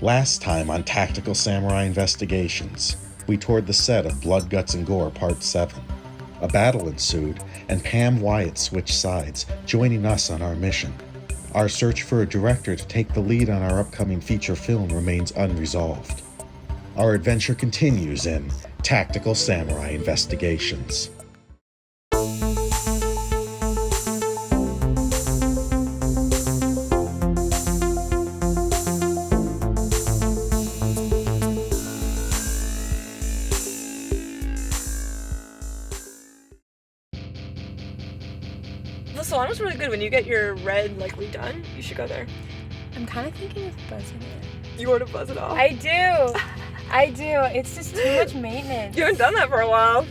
Last time on Tactical Samurai Investigations, we toured the set of Blood, Guts, and Gore Part 7. A battle ensued, and Pam Wyatt switched sides, joining us on our mission. Our search for a director to take the lead on our upcoming feature film remains unresolved. Our adventure continues in Tactical Samurai Investigations. The salon was really good. When you get your red redone, you should go there. I'm kind of thinking of buzzing it. You want to buzz it off? I do. It's just too much maintenance. You haven't done that for a while.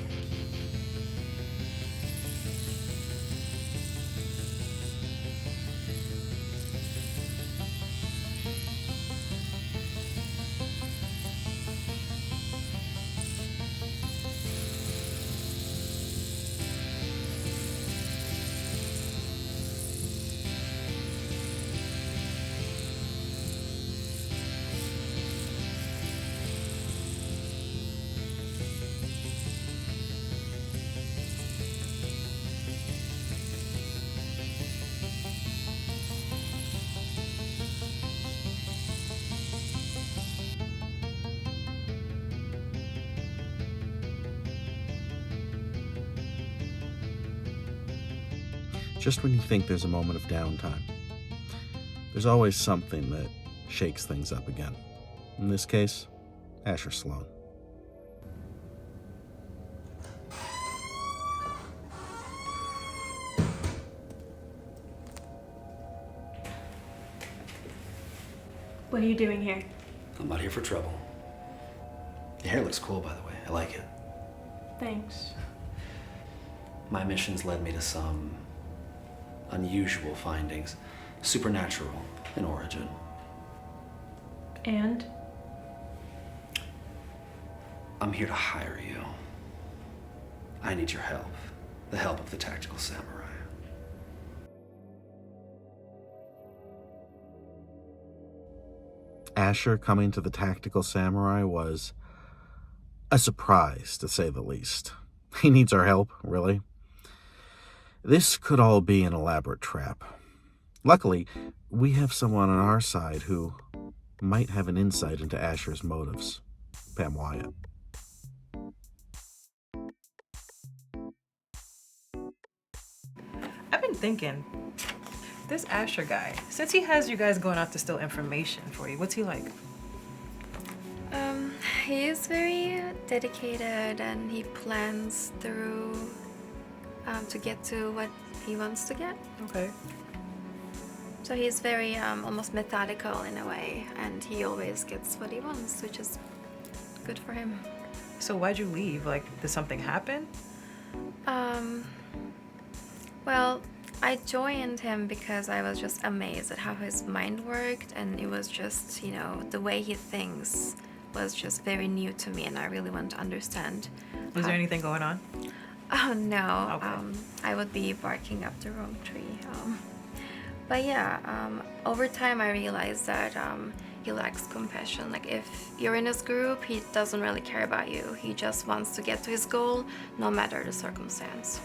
Just when you think there's a moment of downtime, there's always something that shakes things up again. In this case, Asher Sloan. What are you doing here? I'm not here for trouble. Your hair looks cool, by the way. I like it. Thanks. My missions led me to some unusual findings, supernatural in origin. And? I'm here to hire you. I need your help, the help of the Tactical Samurai. Asher coming to the Tactical Samurai was a surprise, to say the least. He needs our help, really. This could all be an elaborate trap. Luckily, we have someone on our side who might have an insight into Asher's motives. Pam Wyatt. I've been thinking, this Asher guy, since he has you guys going out to steal information for you, what's he like? He is very dedicated and he plans through to get to what he wants to get. Okay. So he's very almost methodical in a way, and he always gets what he wants, which is good for him. So why'd you leave? Did something happen? Well, I joined him because I was just amazed at how his mind worked, and it was just, the way he thinks was just very new to me, and I really want to understand. Was there anything going on? Oh, no. Okay. I would be barking up the wrong tree. But yeah, over time I realized that he lacks compassion. If you're in his group, he doesn't really care about you. He just wants to get to his goal, no matter the circumstance.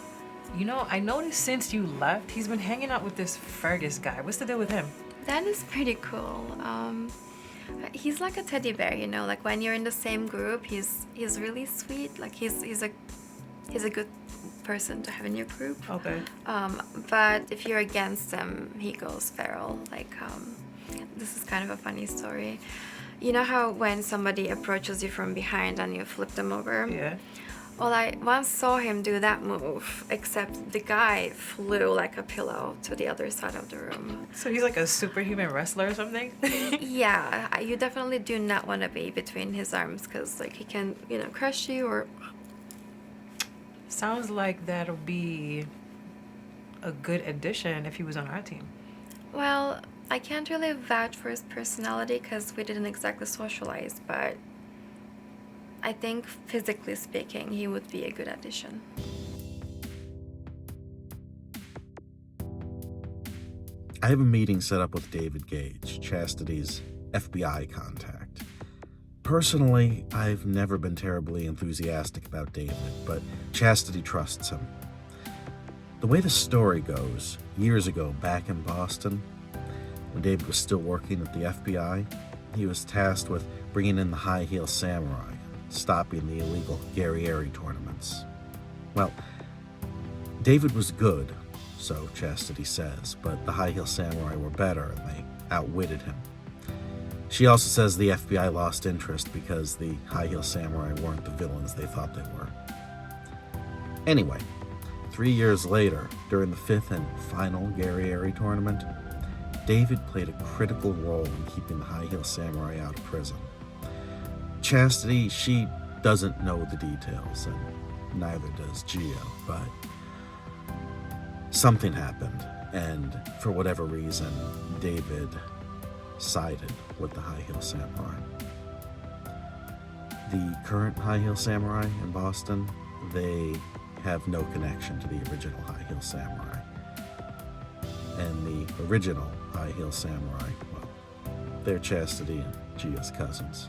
I noticed since you left, he's been hanging out with this Fergus guy. What's the deal with him? That is pretty cool. He's like a teddy bear, when you're in the same group, he's really sweet. He's a good person to have in your group. Okay. But if you're against him, he goes feral. This is kind of a funny story. You know how when somebody approaches you from behind and you flip them over? Yeah. Well, I once saw him do that move, except the guy flew like a pillow to the other side of the room. So he's like a superhuman wrestler or something? Yeah, you definitely do not want to be between his arms, because he can, crush you or... Sounds like that'll be a good addition if he was on our team. Well, I can't really vouch for his personality because we didn't exactly socialize, but I think physically speaking, he would be a good addition. I have a meeting set up with Gage, Chastity's FBI contact. Personally, I've never been terribly enthusiastic about David, but Chastity trusts him. The way the story goes, years ago back in Boston, when David was still working at the FBI, he was tasked with bringing in the High Heel Samurai, stopping the illegal Guerrieri tournaments. Well, David was good, so Chastity says, but the High Heel Samurai were better and they outwitted him. She also says the FBI lost interest because the High Heel Samurai weren't the villains they thought they were. Anyway, 3 years later, during the 5th and final Guerrieri tournament, David played a critical role in keeping the High Heel Samurai out of prison. Chastity, she doesn't know the details, and neither does Gio, but something happened, and for whatever reason, David sided with the High Heel Samurai. The current High Heel Samurai in Boston, they have no connection to the original High Heel Samurai. And the original High Heel Samurai, well, they're Chastity and Gio's cousins.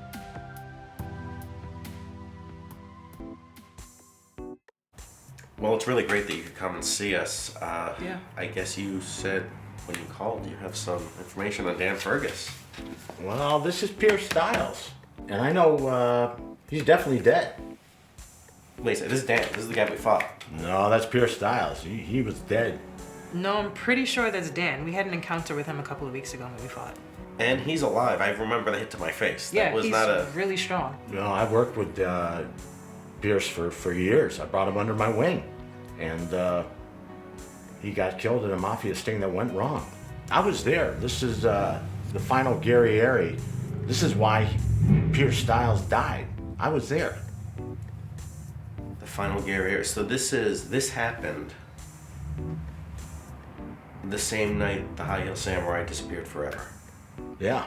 Well, it's really great that you could come and see us. Yeah. I guess you said when you called you have some information on Dan Fergus. Well, this is Pierce Styles. And I know he's definitely dead. Wait, so this is Dan. This is the guy we fought. No, that's Pierce Styles. He was dead. No, I'm pretty sure that's Dan. We had an encounter with him a couple of weeks ago when we fought. And he's alive. I remember the hit to my face. Yeah, That was he's not a... really strong. You know, I've worked with Pierce for years. I brought him under my wing. And he got killed in a mafia sting that went wrong. I was there. This is the final Guerrieri. This is why Pierce Styles died. I was there. The final Guerrieri. So this happened the same night the High Heel Samurai disappeared forever. Yeah.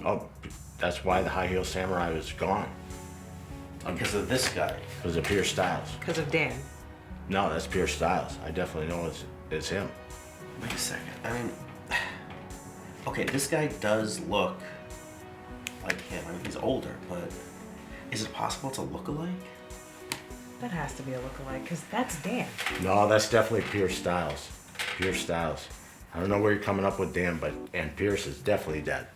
Oh, that's why the High Heel Samurai was gone. Because of this guy. Because of Pierce Styles. Because of Dan. No, that's Pierce Styles. I definitely know it's him. Wait a second. I mean, okay, this guy does look like him. I mean, he's older, but is it possible it's a look-alike? That has to be a lookalike, because that's Dan. No, that's definitely Pierce Styles. Pierce Styles. I don't know where you're coming up with Dan, and Pierce is definitely dead.